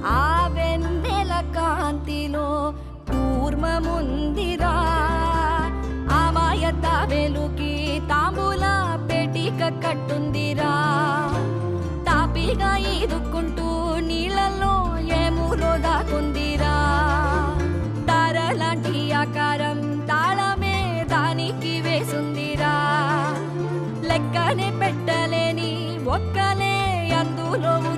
ఆ వెన్నెల కాంతిలో కూర్మముందిరా, అమాయత వెలుకి తాంబూల పెటిక కట్టుందిరా. తాపిగా ఈదుకుంటూ నీళ్ళల్లో ఏములో దాకుందిరా. తారలాంటి ఆకారం తాళమే దానికి వేసుందిరా. లెక్కనే పెట్టలేని ఒక్కలే అందులో